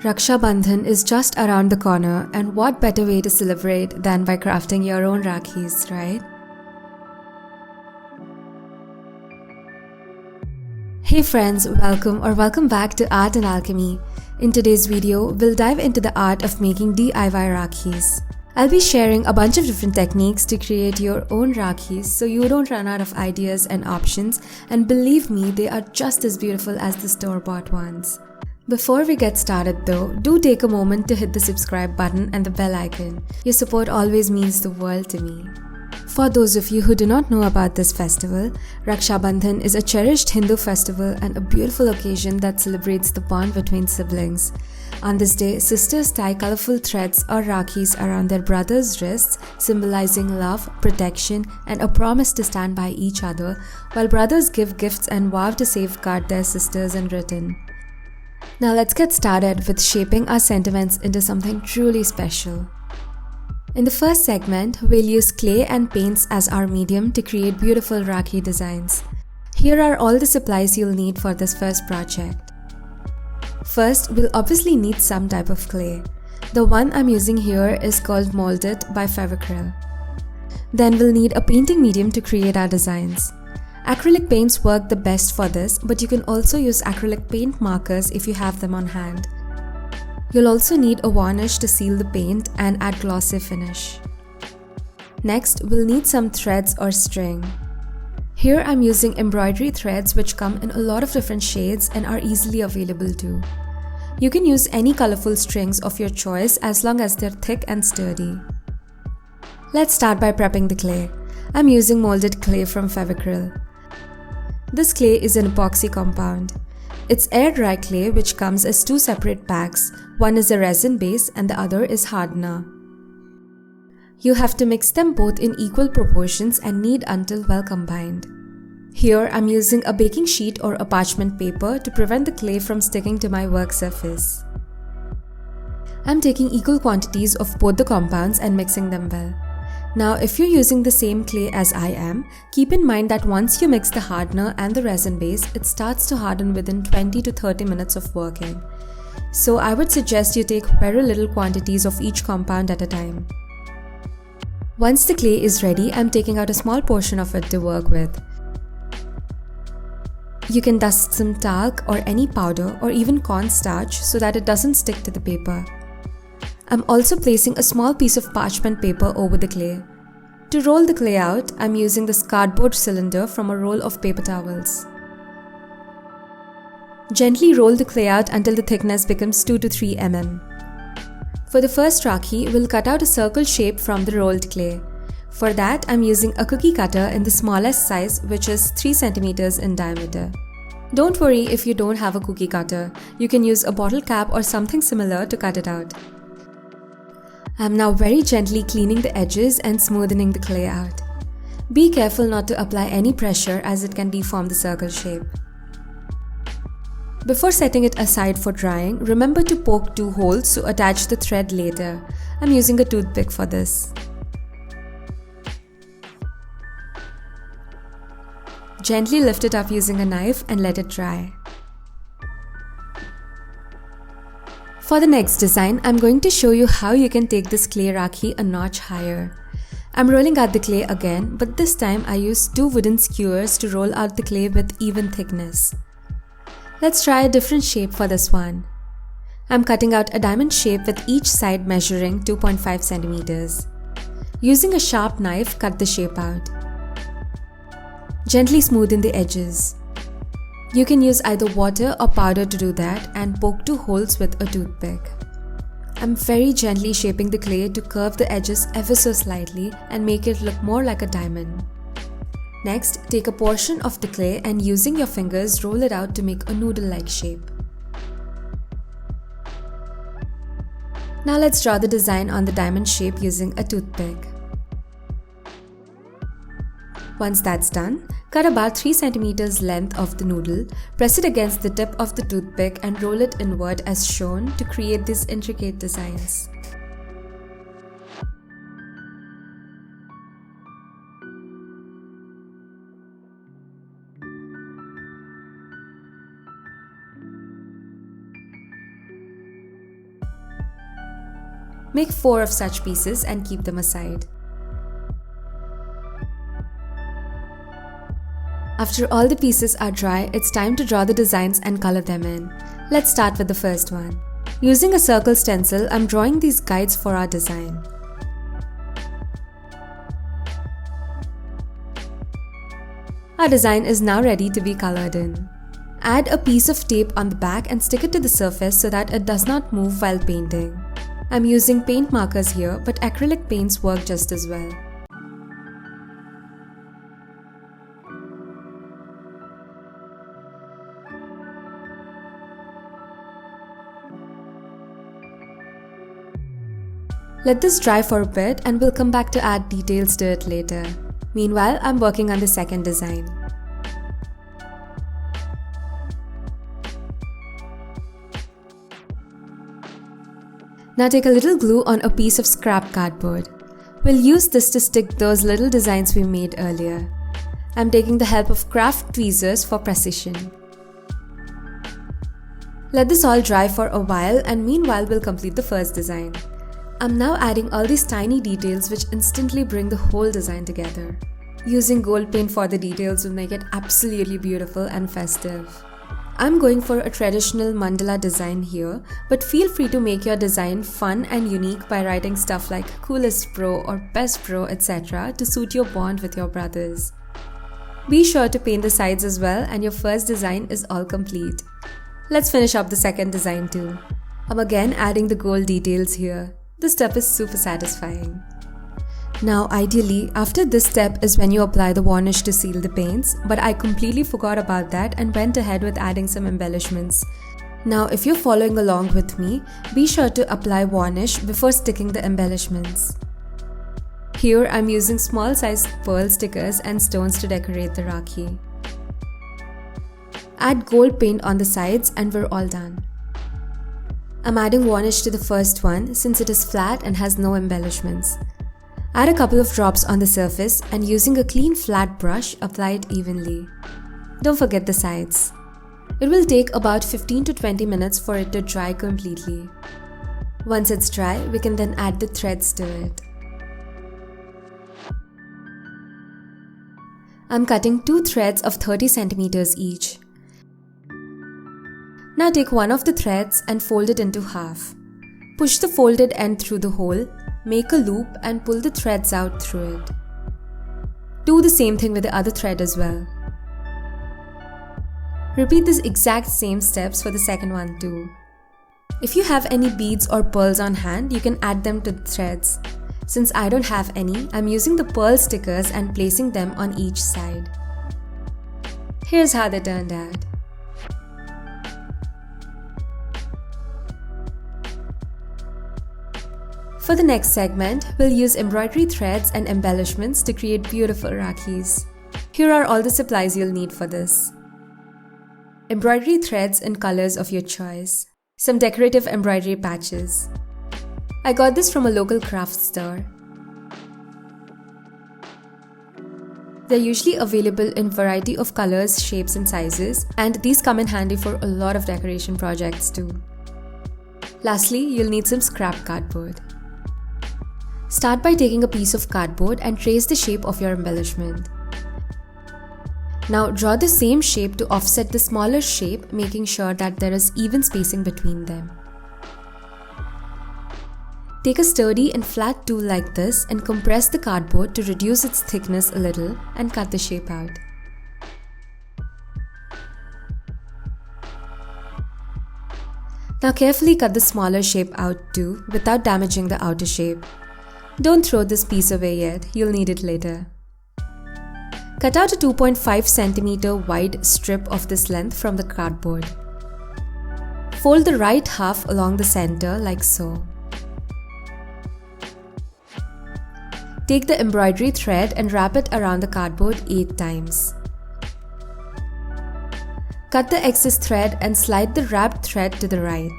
Rakshabandhan is just around the corner, and what better way to celebrate than by crafting your own Rakhis, right? Hey friends, welcome back to Art and Alchemy. In today's video, we'll dive into the art of making DIY Rakhis. I'll be sharing a bunch of different techniques to create your own Rakhis so you don't run out of ideas and options, and believe me, they are just as beautiful as the store-bought ones. Before we get started though, do take a moment to hit the subscribe button and the bell icon. Your support always means the world to me. For those of you who do not know about this festival, Rakshabandhan is a cherished Hindu festival and a beautiful occasion that celebrates the bond between siblings. On this day, sisters tie colorful threads or rakhis around their brothers' wrists, symbolizing love, protection, and a promise to stand by each other, while brothers give gifts and vow to safeguard their sisters in return. Now let's get started with shaping our sentiments into something truly special. In the first segment, we'll use clay and paints as our medium to create beautiful Rakhi designs. Here are all the supplies you'll need for this first project. First, we'll obviously need some type of clay. The one I'm using here is called molded by Fevicryl. Then we'll need a painting medium to create our designs. Acrylic paints work the best for this, but you can also use acrylic paint markers if you have them on hand. You'll also need a varnish to seal the paint and add glossy finish. Next, we'll need some threads or string. Here I'm using embroidery threads which come in a lot of different shades and are easily available too. You can use any colorful strings of your choice as long as they're thick and sturdy. Let's start by prepping the clay. I'm using molded clay from Fevicryl. This clay is an epoxy compound. It's air-dry clay which comes as two separate packs. One is a resin base and the other is hardener. You have to mix them both in equal proportions and knead until well combined. Here I'm using a baking sheet or a parchment paper to prevent the clay from sticking to my work surface. I'm taking equal quantities of both the compounds and mixing them well. Now, if you're using the same clay as I am, keep in mind that once you mix the hardener and the resin base, it starts to harden within 20 to 30 minutes of working. So I would suggest you take very little quantities of each compound at a time. Once the clay is ready, I'm taking out a small portion of it to work with. You can dust some talc or any powder or even cornstarch so that it doesn't stick to the paper. I'm also placing a small piece of parchment paper over the clay. To roll the clay out, I'm using this cardboard cylinder from a roll of paper towels. Gently roll the clay out until the thickness becomes 2 to 3 mm. For the first Rakhi, we'll cut out a circle shape from the rolled clay. For that, I'm using a cookie cutter in the smallest size, which is 3 cm in diameter. Don't worry if you don't have a cookie cutter. You can use a bottle cap or something similar to cut it out. I'm now very gently cleaning the edges and smoothing the clay out. Be careful not to apply any pressure as it can deform the circle shape. Before setting it aside for drying, remember to poke 2 holes to attach the thread later. I'm using a toothpick for this. Gently lift it up using a knife and let it dry. For the next design, I'm going to show you how you can take this clay Rakhi a notch higher. I'm rolling out the clay again, but this time I used 2 wooden skewers to roll out the clay with even thickness. Let's try a different shape for this one. I'm cutting out a diamond shape with each side measuring 2.5 cm. Using a sharp knife, cut the shape out. Gently smoothen the edges. You can use either water or powder to do that and poke 2 holes with a toothpick. I'm very gently shaping the clay to curve the edges ever so slightly and make it look more like a diamond. Next, take a portion of the clay and using your fingers roll it out to make a noodle-like shape. Now let's draw the design on the diamond shape using a toothpick. Once that's done, cut about 3 cm length of the noodle, press it against the tip of the toothpick and roll it inward as shown to create these intricate designs. Make 4 of such pieces and keep them aside. After all the pieces are dry, it's time to draw the designs and color them in. Let's start with the first one. Using a circle stencil, I'm drawing these guides for our design. Our design is now ready to be colored in. Add a piece of tape on the back and stick it to the surface so that it does not move while painting. I'm using paint markers here, but acrylic paints work just as well. Let this dry for a bit and we'll come back to add details to it later. Meanwhile, I'm working on the second design. Now take a little glue on a piece of scrap cardboard. We'll use this to stick those little designs we made earlier. I'm taking the help of craft tweezers for precision. Let this all dry for a while and meanwhile we'll complete the first design. I'm now adding all these tiny details which instantly bring the whole design together. Using gold paint for the details will make it absolutely beautiful and festive. I'm going for a traditional mandala design here, but feel free to make your design fun and unique by writing stuff like coolest bro or best bro, etc. to suit your bond with your brothers. Be sure to paint the sides as well and your first design is all complete. Let's finish up the second design too. I'm again adding the gold details here. This step is super satisfying. Now ideally, after this step is when you apply the varnish to seal the paints, but I completely forgot about that and went ahead with adding some embellishments. Now if you're following along with me, be sure to apply varnish before sticking the embellishments. Here I'm using small sized pearl stickers and stones to decorate the Rakhi. Add gold paint on the sides and we're all done. I'm adding varnish to the first one since it is flat and has no embellishments. Add a couple of drops on the surface and using a clean flat brush, apply it evenly. Don't forget the sides. It will take about 15 to 20 minutes for it to dry completely. Once it's dry, we can then add the threads to it. I'm cutting 2 threads of 30 centimeters each. Now take one of the threads and fold it into half. Push the folded end through the hole, make a loop and pull the threads out through it. Do the same thing with the other thread as well. Repeat this exact same steps for the second one too. If you have any beads or pearls on hand, you can add them to the threads. Since I don't have any, I'm using the pearl stickers and placing them on each side. Here's how they turned out. For the next segment, we'll use embroidery threads and embellishments to create beautiful Rakhis. Here are all the supplies you'll need for this. Embroidery threads in colors of your choice. Some decorative embroidery patches. I got this from a local craft store. They're usually available in variety of colors, shapes and sizes, and these come in handy for a lot of decoration projects too. Lastly, you'll need some scrap cardboard. Start by taking a piece of cardboard and trace the shape of your embellishment. Now draw the same shape to offset the smaller shape, making sure that there is even spacing between them. Take a sturdy and flat tool like this and compress the cardboard to reduce its thickness a little and cut the shape out. Now carefully cut the smaller shape out too without damaging the outer shape. Don't throw this piece away yet, you'll need it later. Cut out a 2.5 cm wide strip of this length from the cardboard. Fold the right half along the center like so. Take the embroidery thread and wrap it around the cardboard 8 times. Cut the excess thread and slide the wrapped thread to the right.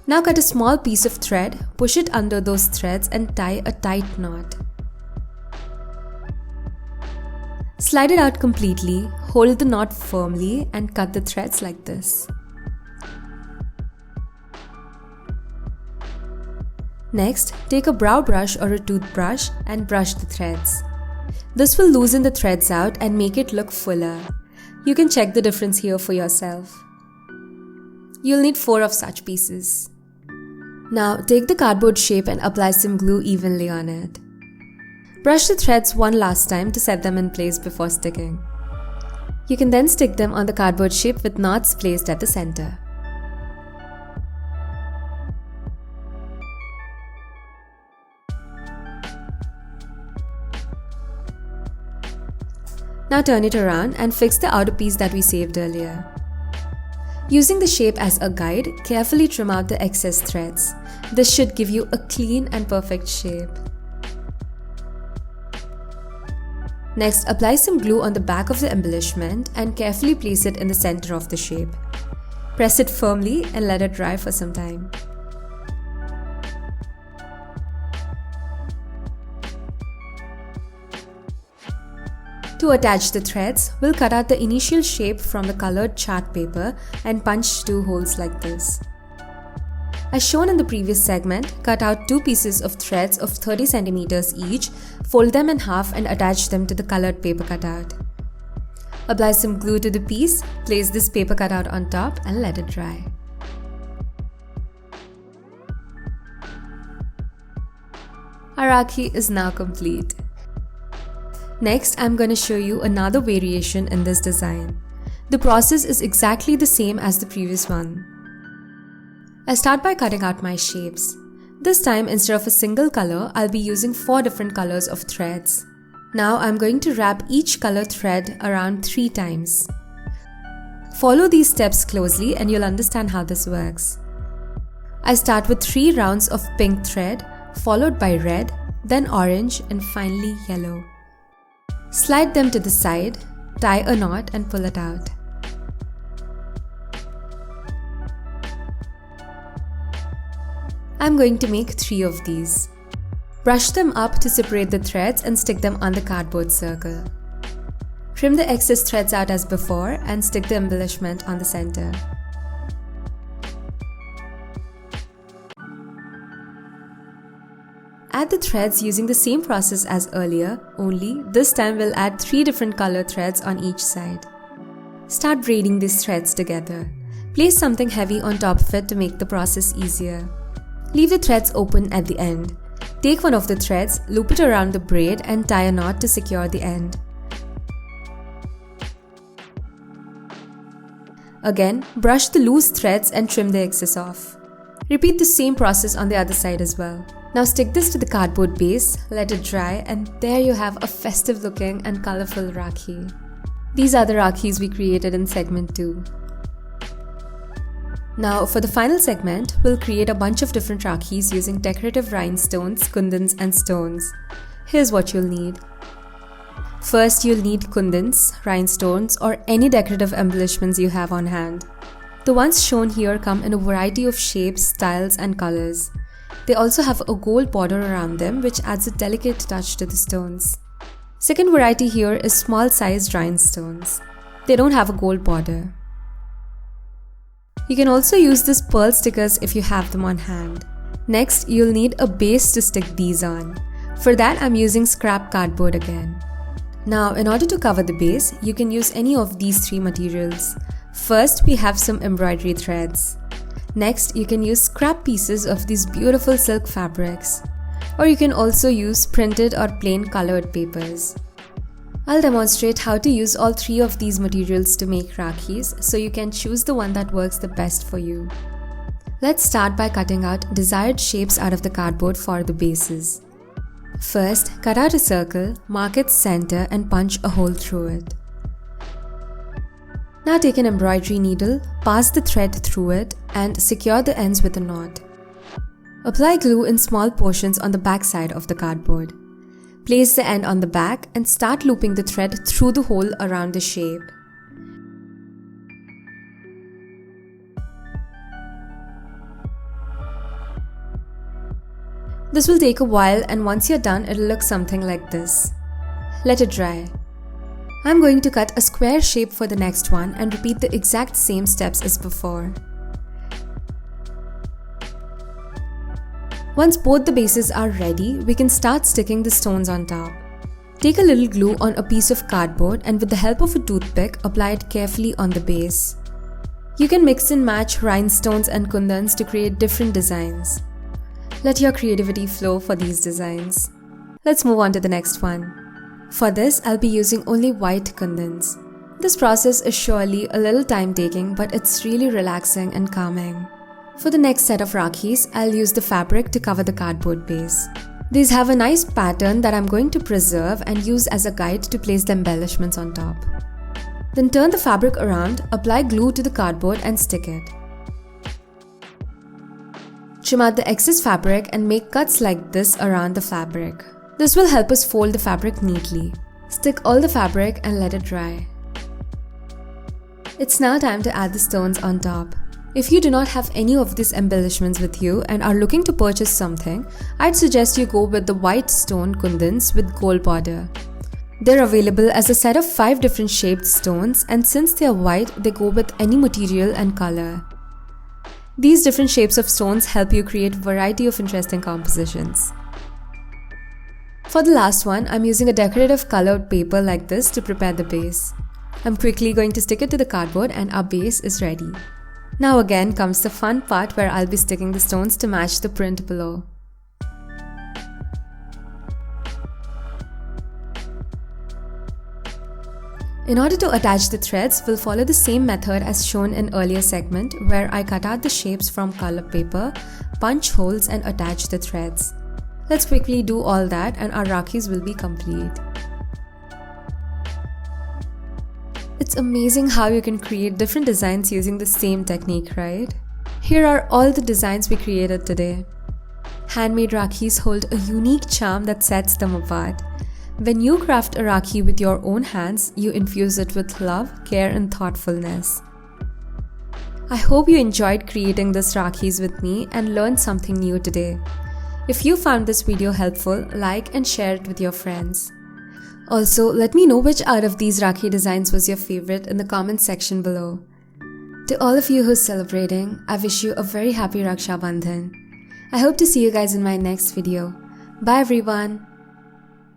Now cut a small piece of thread, push it under those threads and tie a tight knot. Slide it out completely, hold the knot firmly and cut the threads like this. Next, take a brow brush or a toothbrush and brush the threads. This will loosen the threads out and make it look fuller. You can check the difference here for yourself. You'll need 4 of such pieces. Now, take the cardboard shape and apply some glue evenly on it. Brush the threads one last time to set them in place before sticking. You can then stick them on the cardboard shape with knots placed at the center. Now turn it around and fix the outer piece that we saved earlier. Using the shape as a guide, carefully trim out the excess threads. This should give you a clean and perfect shape. Next, apply some glue on the back of the embellishment and carefully place it in the center of the shape. Press it firmly and let it dry for some time. To attach the threads, we'll cut out the initial shape from the colored chart paper and punch 2 holes like this. As shown in the previous segment, cut out 2 pieces of threads of 30 cm each, fold them in half and attach them to the colored paper cutout. Apply some glue to the piece, place this paper cutout on top and let it dry. Our Rakhi is now complete. Next, I'm going to show you another variation in this design. The process is exactly the same as the previous one. I start by cutting out my shapes. This time, instead of a single color, I'll be using 4 different colors of threads. Now I'm going to wrap each color thread around 3 times. Follow these steps closely and you'll understand how this works. I start with 3 rounds of pink thread, followed by red, then orange and finally yellow. Slide them to the side, tie a knot and pull it out. I'm going to make 3 of these. Brush them up to separate the threads and stick them on the cardboard circle. Trim the excess threads out as before and stick the embellishment on the center. Add the threads using the same process as earlier, only this time we'll add 3 different color threads on each side. Start braiding these threads together. Place something heavy on top of it to make the process easier. Leave the threads open at the end. Take one of the threads, loop it around the braid and tie a knot to secure the end. Again, brush the loose threads and trim the excess off. Repeat the same process on the other side as well. Now stick this to the cardboard base, let it dry, and there you have a festive looking and colorful Rakhi. These are the Rakhis we created in segment 2. Now for the final segment, we'll create a bunch of different Rakhis using decorative rhinestones, kundans and stones. Here's what you'll need. First, you'll need kundans, rhinestones or any decorative embellishments you have on hand. The ones shown here come in a variety of shapes, styles and colors. They also have a gold border around them which adds a delicate touch to the stones. Second variety here is small sized rhinestones. They don't have a gold border. You can also use these pearl stickers if you have them on hand. Next, you'll need a base to stick these on. For that, I'm using scrap cardboard again. Now, in order to cover the base, you can use any of these 3 materials. First, we have some embroidery threads. Next, you can use scrap pieces of these beautiful silk fabrics. Or you can also use printed or plain colored papers. I'll demonstrate how to use all 3 of these materials to make Rakhis, so you can choose the one that works the best for you. Let's start by cutting out desired shapes out of the cardboard for the bases. First, cut out a circle, mark its center and punch a hole through it. Now take an embroidery needle, pass the thread through it and secure the ends with a knot. Apply glue in small portions on the back side of the cardboard. Place the end on the back and start looping the thread through the hole around the shape. This will take a while and once you're done, it'll look something like this. Let it dry. I'm going to cut a square shape for the next one and repeat the exact same steps as before. Once both the bases are ready, we can start sticking the stones on top. Take a little glue on a piece of cardboard and with the help of a toothpick, apply it carefully on the base. You can mix and match rhinestones and kundans to create different designs. Let your creativity flow for these designs. Let's move on to the next one. For this, I'll be using only white kundans. This process is surely a little time-taking, but it's really relaxing and calming. For the next set of Rakhis, I'll use the fabric to cover the cardboard base. These have a nice pattern that I'm going to preserve and use as a guide to place the embellishments on top. Then turn the fabric around, apply glue to the cardboard and stick it. Trim out the excess fabric and make cuts like this around the fabric. This will help us fold the fabric neatly. Stick all the fabric and let it dry. It's now time to add the stones on top. If you do not have any of these embellishments with you and are looking to purchase something, I'd suggest you go with the white stone kundans with gold border. They're available as a set of 5 different shaped stones, and since they are white, they go with any material and color. These different shapes of stones help you create a variety of interesting compositions. For the last one, I'm using a decorative colored paper like this to prepare the base. I'm quickly going to stick it to the cardboard and our base is ready. Now again comes the fun part where I'll be sticking the stones to match the print below. In order to attach the threads, we'll follow the same method as shown in earlier segment where I cut out the shapes from colored paper, punch holes and attach the threads. Let's quickly do all that and our Rakhis will be complete. It's amazing how you can create different designs using the same technique, right? Here are all the designs we created today. Handmade Rakhis hold a unique charm that sets them apart. When you craft a Rakhi with your own hands, you infuse it with love, care and thoughtfulness. I hope you enjoyed creating these Rakhis with me and learned something new today. If you found this video helpful, like and share it with your friends. Also, let me know which out of these Rakhi designs was your favorite in the comment section below. To all of you who's celebrating, I wish you a very happy Rakshabandhan. I hope to see you guys in my next video. Bye everyone!